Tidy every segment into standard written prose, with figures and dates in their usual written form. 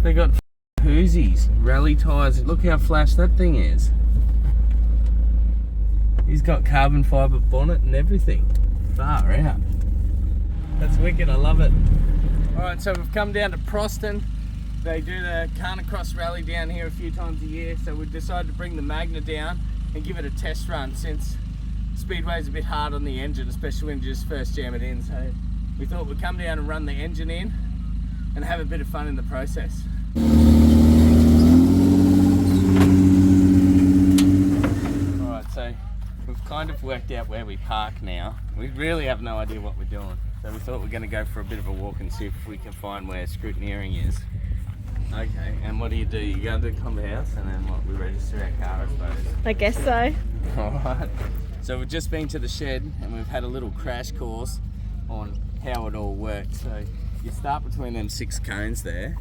They got koozies, rally tyres. Look how flash that thing is. He's got carbon fibre bonnet and everything. Far out. That's wicked, I love it. Alright, so we've come down to Proston. They do the Khanacross rally down here a few times a year, so we've decided to bring the Magna down and give it a test run, since Speedway's a bit hard on the engine, especially when you just first jam it in. So we thought we'd come down and run the engine in and have a bit of fun in the process. Alright, so we've kind of worked out where we park now. We really have no idea what we're doing. So we thought we're going to go for a bit of a walk and see if we can find where Scrutineering is. Okay, and what do? You go to the combi house and then what? We register our car, I suppose? I guess so. Alright. So we've just been to the shed and we've had a little crash course on how it all works. So you start between them 6 cones there,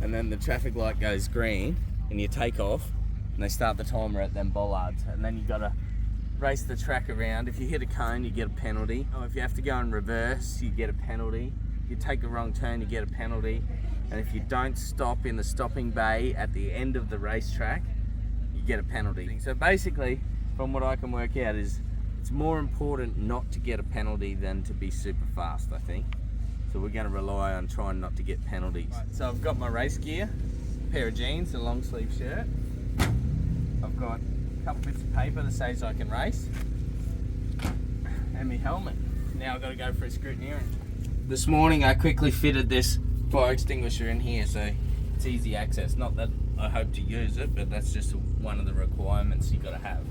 and then the traffic light goes green and you take off and they start the timer at them bollards, and then you got to race the track around. If you hit a cone, you get a penalty. Or if you have to go in reverse, you get a penalty. If you take a wrong turn, you get a penalty. And if you don't stop in the stopping bay at the end of the racetrack, you get a penalty. So basically, from what I can work out, is it's more important not to get a penalty than to be super fast, I think. So we're going to rely on trying not to get penalties. Right, so I've got my race gear, a pair of jeans, a long sleeve shirt. I've got a couple bits of paper that says I can race, and my helmet. Now I've got to go for a scrutineering. This morning I quickly fitted this fire extinguisher in here, so it's easy access. Not that I hope to use it, but that's just one of the requirements you've got to have.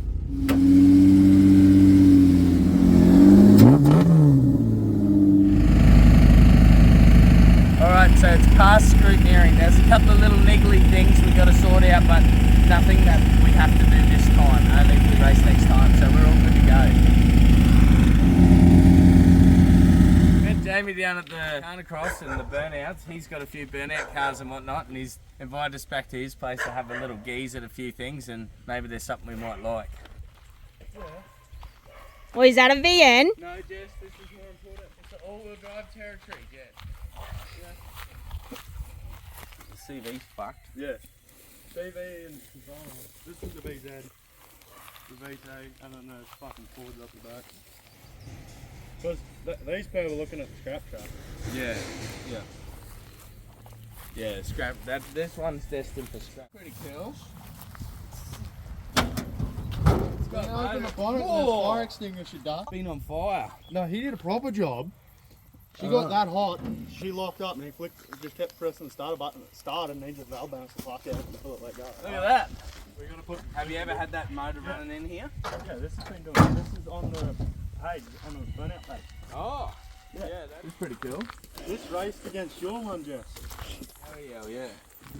Alright, so it's past scrutineering. There's a couple of little niggly things we've got to sort out, but nothing that we have to do this time, only if we race next time, so we're all good to go. Met Jamie down at the Khanacross and the Burnouts. He's got a few burnout cars and whatnot, and he's invited us back to his place to have a little geeze at a few things, and maybe there's something we might like. Yeah. Well, is that a VN? No, Jess, this is more important. It's an all-wheel drive territory, Jess. Yeah. The CV's fucked. Yeah. CV and this is the VZ. The VZ, I don't know, it's fucking Ford up the back. Because these people are looking at the scrap track. Yeah, yeah. Yeah, scrap. This one's destined for scrap. Pretty cool. It's got open the bonnet and the fire extinguisher duck. Been on fire. No, he did a proper job. She got that hot, she locked up and he just kept pressing the starter button. It started and he just valve bounced the fuck out until it let go. Look at that. We're gonna put. Have you ever had that motor running in here? Yeah, this has been doing. This is on the page, on the burnout page. Oh, yeah, that is pretty cool. This raced against your one, Jess. Oh yeah.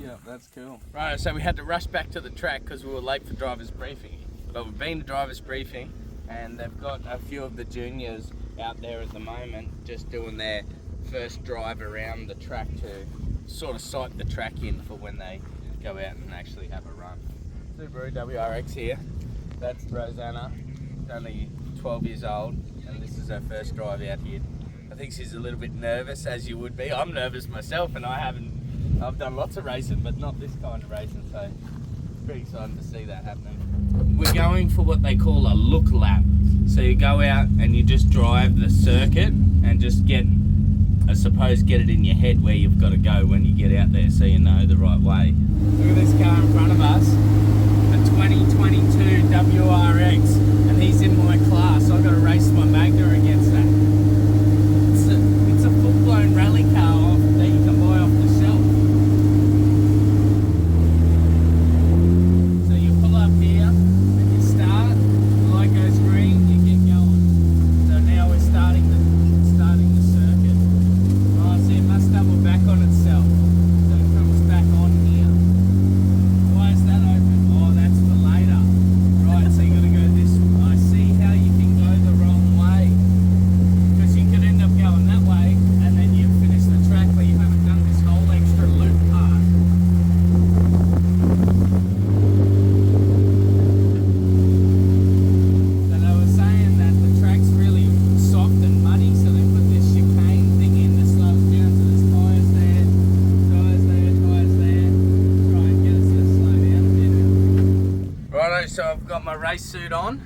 Yeah, that's cool. Right, so we had to rush back to the track because we were late for driver's briefing. But we've been to driver's briefing, and they've got a few of the juniors out there at the moment just doing their first drive around the track to sort of sight the track in for when they go out and actually have a run. Subaru WRX here. That's Rosanna, only 12 years old, and this is her first drive out here. I think she's a little bit nervous, as you would be. I'm nervous myself, and I've done lots of racing, but not this kind of racing, so pretty excited to see that happening. We're going for what they call a look lap. So you go out and you just drive the circuit and just get, I suppose, get it in your head where you've got to go when you get out there so you know the right way. Look at this car in front of us, a 2022 WRX, and he's in my class. I've got to race my Magna against that. It's a full-blown rally car that you can buy off the shelf. So you pull up here and you start, the light goes green, you get going. So now we're starting the circuit. Oh, see, it must double back on itself. So it comes back on here. Why is that open? Oh, that's for later. Right, so you got to go this way. I see how you can go the wrong way. so I've got my race suit on.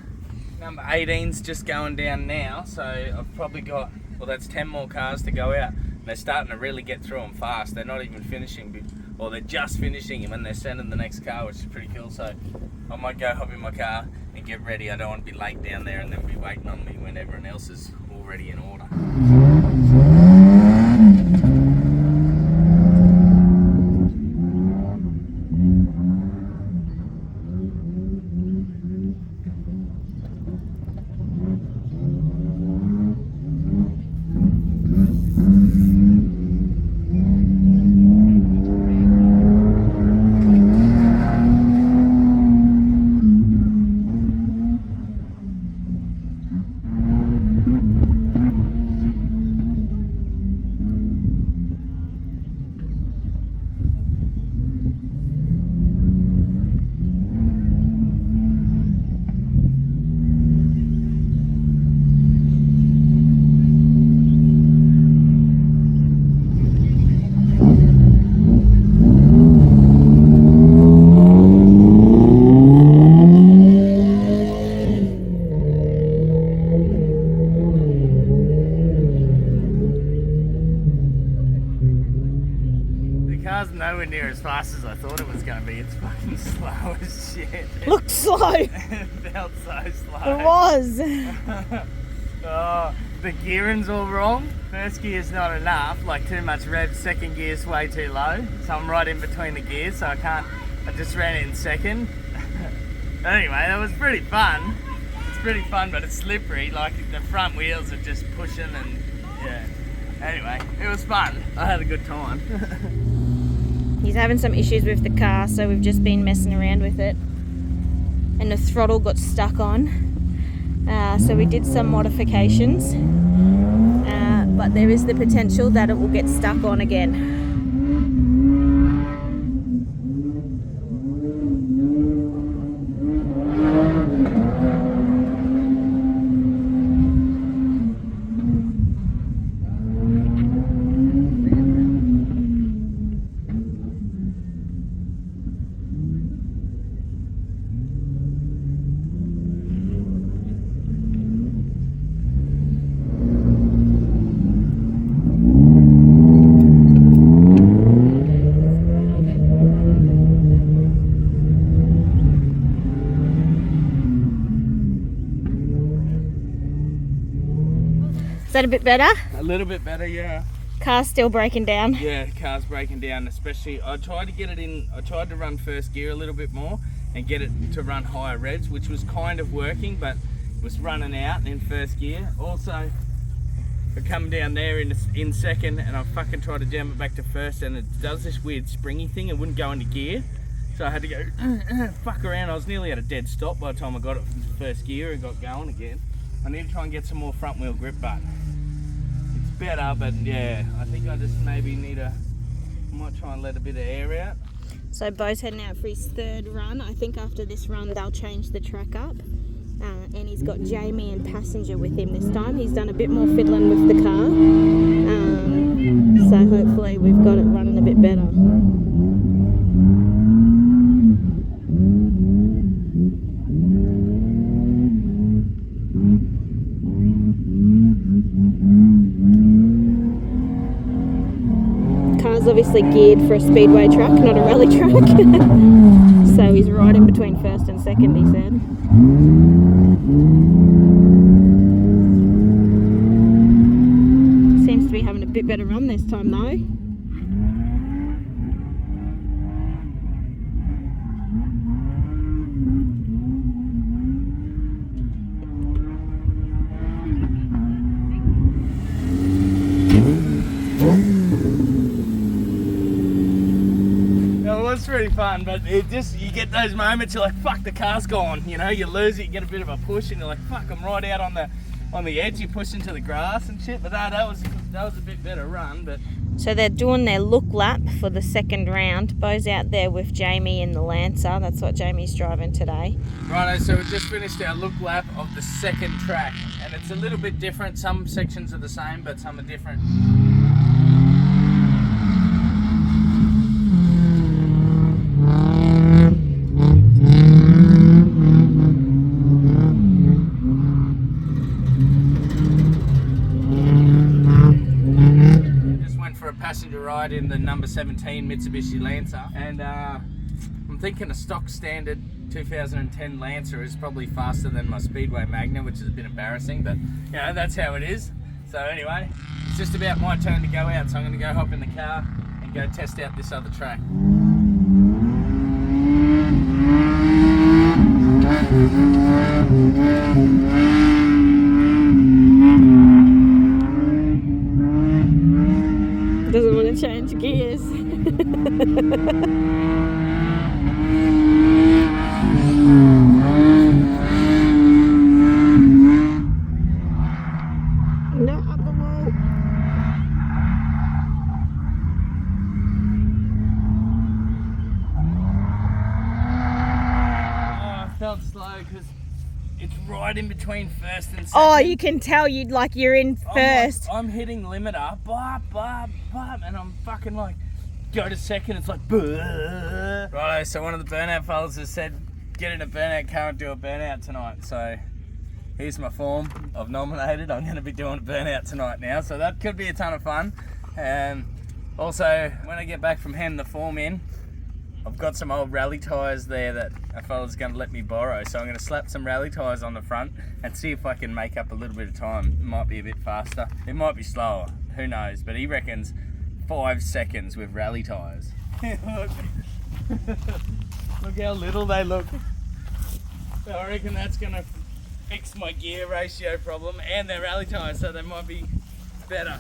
Number 18's just going down now, so I've probably got, well, that's 10 more cars to go out. And they're starting to really get through them fast. They're not even finishing, or they're just finishing when they're sending the next car, which is pretty cool. So I might go hop in my car and get ready. I don't want to be late down there and then be waiting on me when everyone else is already in order. Nowhere near as fast as I thought it was going to be. It's fucking slow as shit. Looked slow. It felt so slow. It was. Oh, the gearing's all wrong. First gear's not enough, like too much rev. Second gear's way too low. So I'm right in between the gears, so I just ran it in second. Anyway, that was pretty fun. It's pretty fun, but it's slippery. Like the front wheels are just pushing and yeah. Anyway, it was fun. I had a good time. He's having some issues with the car, so we've just been messing around with it. And the throttle got stuck on. So we did some modifications. But there is the potential that it will get stuck on again. Is that a bit better? A little bit better, yeah. Car's still breaking down. Yeah, the car's breaking down, especially I tried to get it in, I tried to run first gear a little bit more and get it to run higher revs, which was kind of working, but it was running out in first gear. Also, I come down there in second and I fucking tried to jam it back to first and it does this weird springy thing, it wouldn't go into gear. So I had to go fuck around. I was nearly at a dead stop by the time I got it from first gear and got going again. I need to try and get some more front wheel grip, but it's better, but yeah, I think I just maybe might try and let a bit of air out. So Bo's heading out for his third run. I think after this run they'll change the track up. And he's got Jamie and passenger with him this time. He's done a bit more fiddling with the car. So hopefully we've got it running a bit better. Car's obviously geared for a speedway track, not a rally track. So he's right in between first and second, he said. Seems to be having a bit better run this time though. It was pretty fun, but you get those moments, you're like, fuck, the car's gone, you know, you lose it, you get a bit of a push and you're like, fuck, I'm right out on the edge, you push into the grass and shit, but that was a bit better run. But so they're doing their look lap for the second round. Bo's out there with Jamie in the Lancer, that's what Jamie's driving today. Righto, so we just finished our look lap of the second track, and it's a little bit different, some sections are the same, but some are different. went for a passenger ride in the number 17 Mitsubishi Lancer, and I'm thinking a stock standard 2010 Lancer is probably faster than my Speedway Magna, which is a bit embarrassing, but you know, that's how it is. So anyway, it's just about my turn to go out, so I'm going to go hop in the car and go test out this other track. Doesn't want to change gears. Not up the wall. Oh, I felt slow because it's right in between first and second. Oh, you can tell you're in first. I'm hitting limiter, bop, bop, bop, and I'm fucking like, go to second, it's like, righto, so one of the burnout fellas has said, get in a burnout car and do a burnout tonight. So here's my form. I've nominated. I'm going to be doing a burnout tonight now, so that could be a ton of fun. Also, when I get back from handing the form in, I've got some old rally tyres there that a fella's going to let me borrow, so I'm going to slap some rally tyres on the front and see if I can make up a little bit of time. It might be a bit faster, it might be slower, who knows, but he reckons 5 seconds with rally tyres. Look. Look how little they look. So I reckon that's going to fix my gear ratio problem, and they're rally tyres, so they might be better.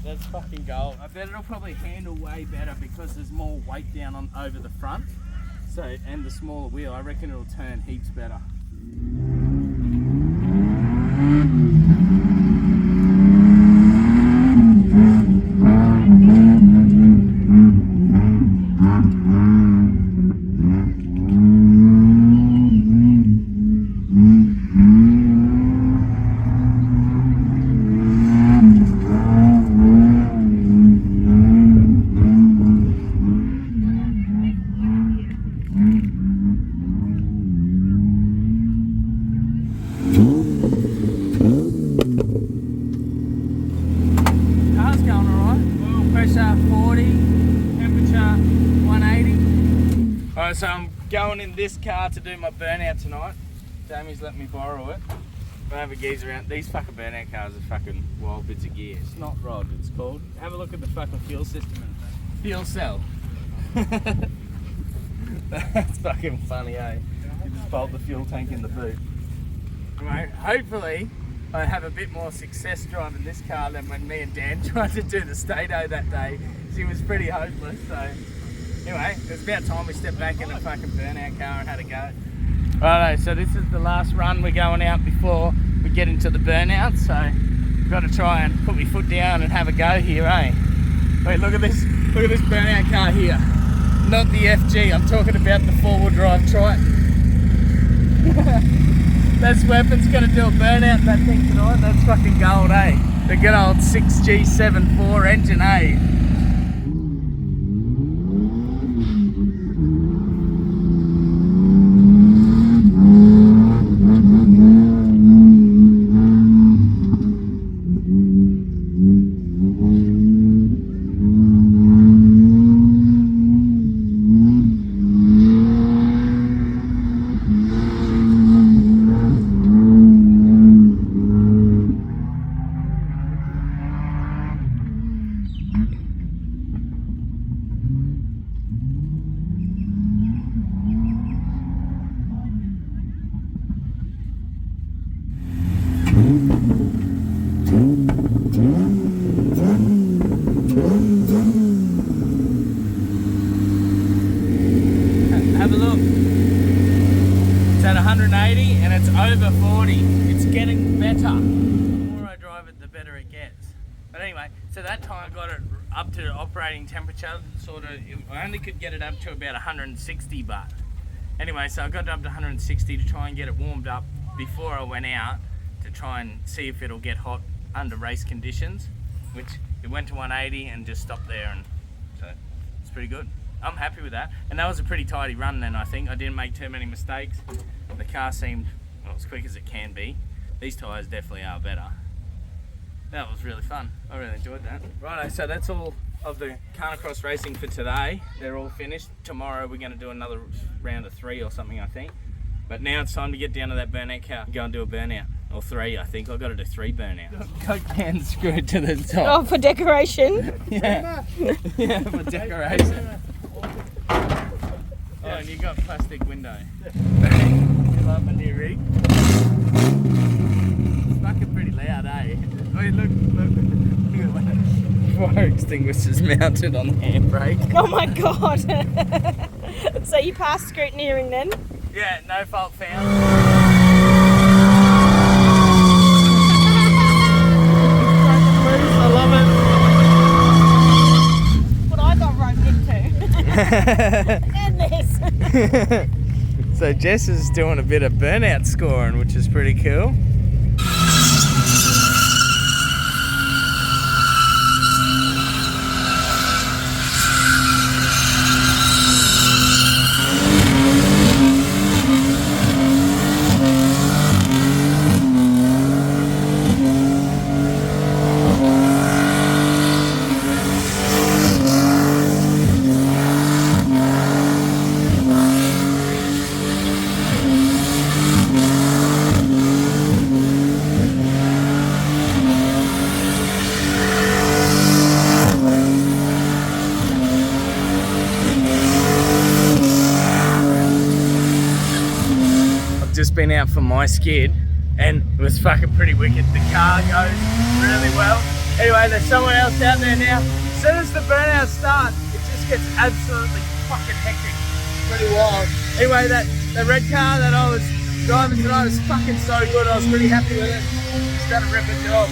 That's fucking gold. I bet it'll probably handle way better because there's more weight down on over the front. So, and the smaller wheel, I reckon it'll turn heaps better. Car's going alright. Oil pressure 40, temperature 180. Alright, so I'm going in this car to do my burnout tonight. Jamie's let me borrow it. I have a geezer around. These fucking burnout cars are fucking wild bits of gear. It's not rod, it's called. Have a look at the fucking fuel system and fuel cell. That's fucking funny, eh? You just bolt the fuel tank in the boot. Anyway, hopefully I have a bit more success driving this car than when me and Dan tried to do the Stato that day. She was pretty hopeless, so anyway, it's about time we stepped back in the fucking burnout car and had a go. Righto, so this is the last run we're going out before we get into the burnout, so I've got to try and put my foot down and have a go here, eh? Wait, look at this burnout car here. Not the FG, I'm talking about the four-wheel drive Triton. This weapon's gonna do a burnout in that thing tonight. That's fucking gold, eh? The good old 6G74 engine, eh? Have a look. It's at 180 and it's over 40. It's getting better. The more I drive it, the better it gets. But anyway, so that time I got it up to operating temperature. I only could get it up to about 160 bar. Anyway, so I got it up to 160 to try and get it warmed up before I went out to try and see if it'll get hot under race conditions, which it went to 180 and just stopped there, and so it's pretty good. I'm happy with that, and that was a pretty tidy run then. I think I didn't make too many mistakes. The car seemed, well, as quick as it can be. These tyres definitely are better. That was really fun. I really enjoyed that. Righto, so that's all of the Khanacross racing for today. They're all finished. Tomorrow we're going to do another round of 3 or something, I think. But now it's time to get down to that burnout car and go and do a burnout. Or 3, I think. I've got to do 3 burnouts. Coke can screwed to the top. Oh, for decoration? Yeah. Yeah, for decoration. Oh, and you got plastic window. You love my new rig? It's fucking pretty loud, eh? Oh, look at that. Fire extinguisher's mounted on the handbrake. Oh my god. So you passed scrutineering then? Yeah, no fault found. I love it. What I got roped into. And this. So Jess is doing a bit of burnout scoring, which is pretty cool. Just been out for my skid and it was fucking pretty wicked. The car goes really well. Anyway, there's someone else out there now. As soon as the burnout starts, it just gets absolutely fucking hectic. Pretty wild. Anyway, that red car that I was driving tonight was fucking so good. I was pretty happy with it. It's done a ripping job.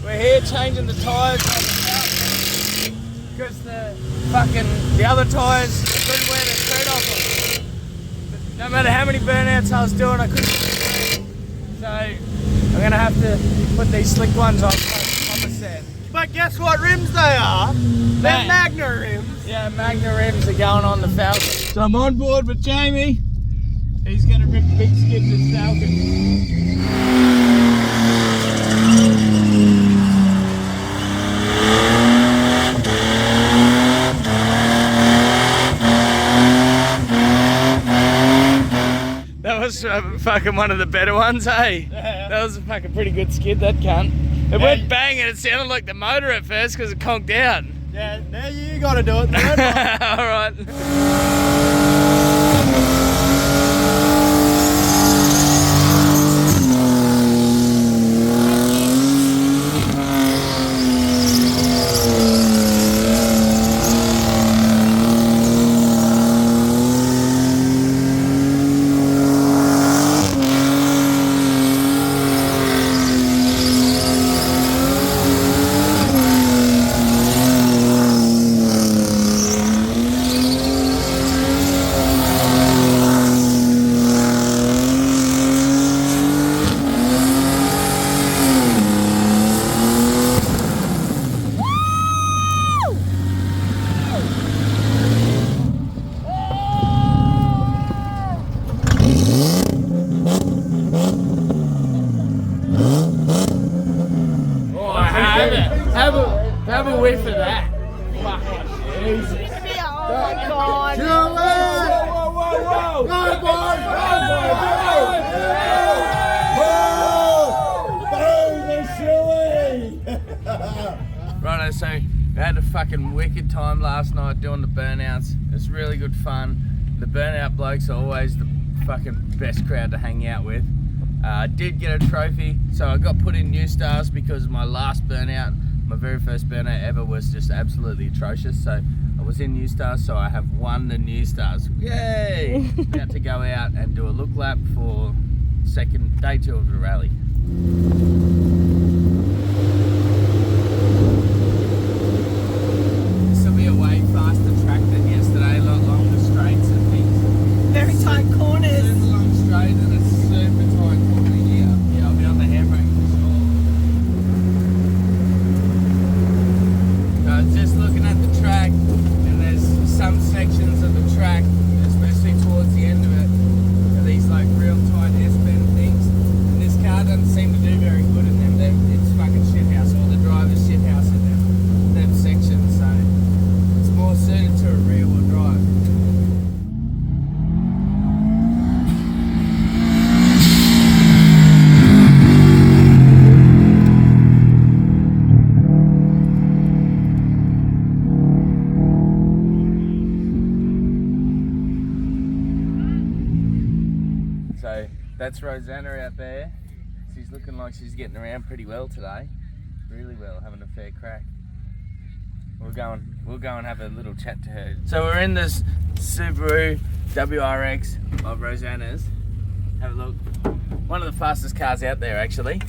We're here changing the tyres because the other tyres couldn't wear the skirt off them. No matter how many burnouts I was doing, I couldn't get the skirt. So I'm gonna have to put these slick ones on, like Papa said. But guess what rims they are? They're magna rims. Yeah, magna rims are going on the Falcon. So I'm on board with Jamie. He's gonna rip the big skid this Falcon. That was fucking one of the better ones, hey? Yeah. That was a fucking pretty good skid, that cunt. It went bang and it sounded like the motor at first because it conked out. Yeah, now you gotta do it. Alright. have a whiff of that. Fucking Jesus. Oh my god. Whoa. Go, boy! Righto, so we had a fucking wicked time last night doing the burnouts. It was really good fun. The burnout blokes are always the fucking best crowd to hang out with. I did get a trophy, so I got put in New Stars because my last burnout, my very first burnout ever, was just absolutely atrocious. So I was in New Stars, so I have won the New Stars. Yay! About to go out and do a look lap for day 2 of the rally. This will be a way faster track than yesterday, a lot longer straights and things. Very tight corners. Super long straight and a super tight corner here. Yeah, I'll be on the handbrake for sure. So I was just looking at the track, and there's some sections of the track, especially towards the end of it, are these like real tight S-bend things. And this car doesn't seem to do very good in them. It's fucking shithouse. All the drivers shithouse in them sections. So it's more suited to a rear-wheel drive. So that's Rosanna out there. She's looking like she's getting around pretty well today. Really well, having a fair crack. We'll go and have a little chat to her. So we're in this Subaru WRX of Rosanna's. Have a look. One of the fastest cars out there actually.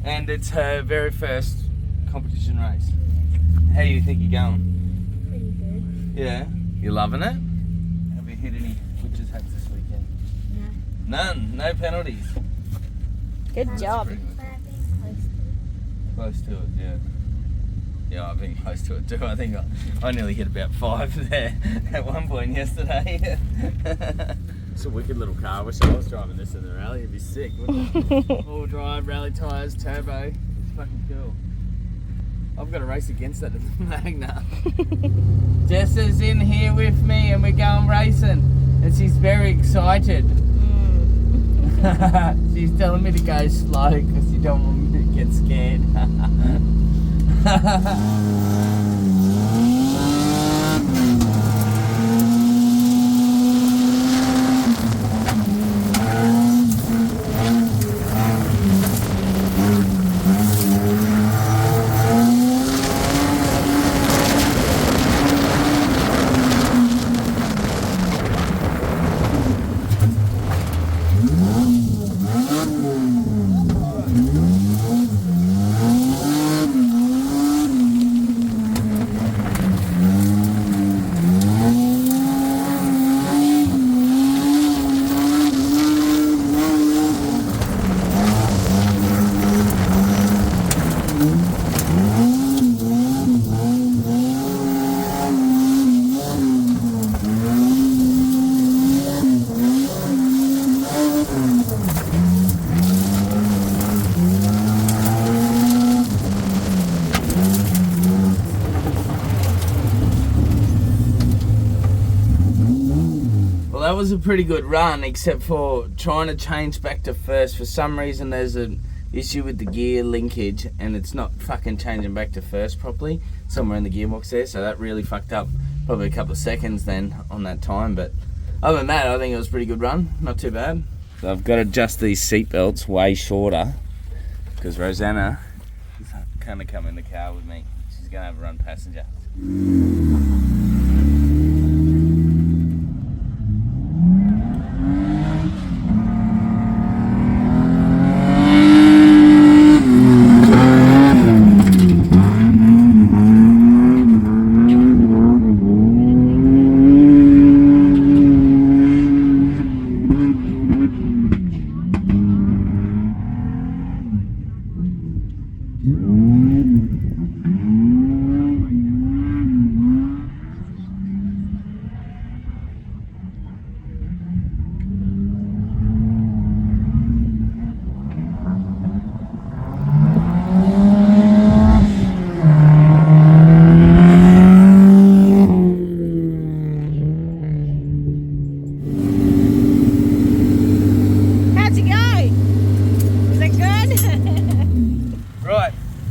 And it's her very first competition race. How do you think you're going? Pretty good. Yeah. You loving it? Have you hit any witches' hats this weekend? No. None. No penalties. Good job. Close to it, yeah. Yeah, I've been close to it too. I think I nearly hit about 5 there at one point yesterday. It's a wicked little car. I wish I was driving this in the rally. It'd be sick, wouldn't it? All drive, rally tyres, turbo. It's fucking cool. I've got to race against that at the Magna. Jess is in here with me and we're going racing. And she's very excited. She's telling me to go slow because she don't want me to get scared. That was a pretty good run, except for trying to change back to first. For some reason there's an issue with the gear linkage and it's not fucking changing back to first properly somewhere in the gearbox there, so that really fucked up probably a couple of seconds then on that time. But other than that, I think it was a pretty good run, not too bad. So I've got to adjust these seat belts way shorter because Rosanna is kind of come in the car with me. She's going to have a run passenger.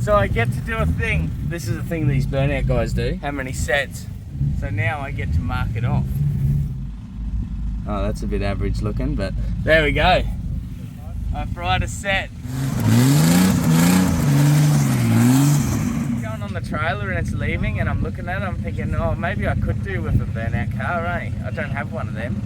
So I get to do a thing. This is a thing these burnout guys do. How many sets? So now I get to mark it off. Oh, that's a bit average looking, but there we go. I fried a set. Going on the trailer and it's leaving, and I'm looking at it, I'm thinking, oh, maybe I could do with a burnout car, eh? I don't have one of them.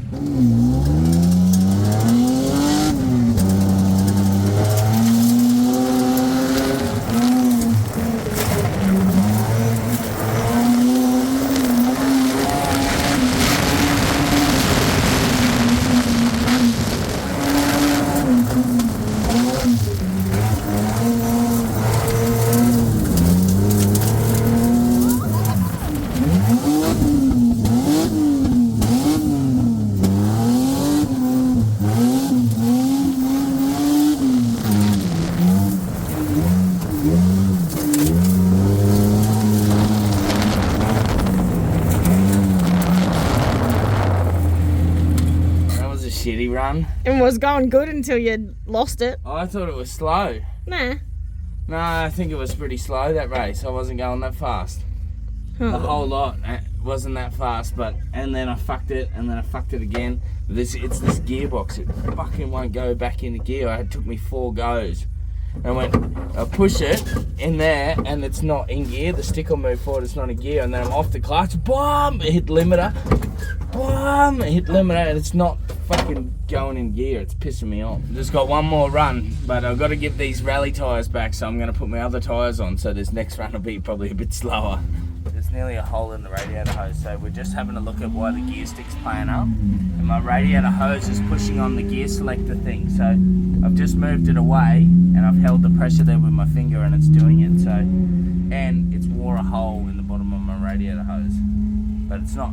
Shitty run. It was going good until you lost it. I thought it was slow. Nah. No, I think it was pretty slow, that race. I wasn't going that fast. The whole lot wasn't that fast, but and then I fucked it, and then I fucked it again. It's this gearbox. It fucking won't go back into gear. It took me 4 goes. And I push it in there, and it's not in gear. The stick will move forward, it's not in gear, and then I'm off the clutch. Boom! It hit limiter. Boom! It hit limiter, and it's not fucking going in gear. It's pissing me off. Just got one more run, but I've got to give these rally tyres back, so I'm going to put my other tyres on, so this next run will be probably a bit slower. There's nearly a hole in the radiator hose, so we're just having a look at why the gear stick's playing up. And my radiator hose is pushing on the gear selector thing, so I've just moved it away, and I've held the pressure there with my finger, and it's doing it. So, and it's wore a hole in the bottom of my radiator hose, but it's not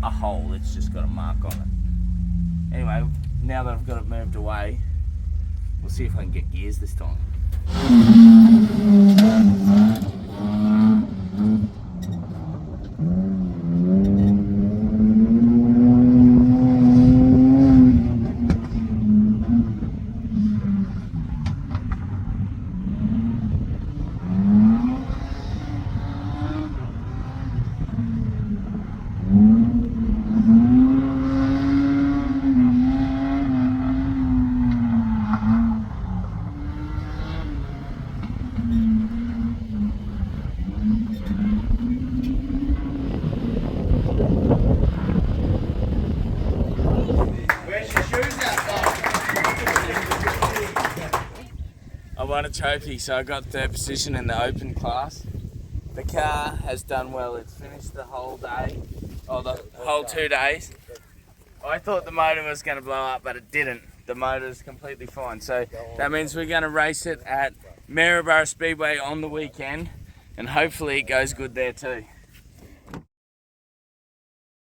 a hole, it's just got a mark on it. Anyway, now that I've got it moved away, we'll see if I can get gears this time. I won a trophy, so I got 3rd position in the open class. The car has done well. It's finished the whole day, or the whole 2 days. I thought the motor was going to blow up, but it didn't. The motor is completely fine. So that means we're going to race it at Maryborough Speedway on the weekend, and hopefully it goes good there too.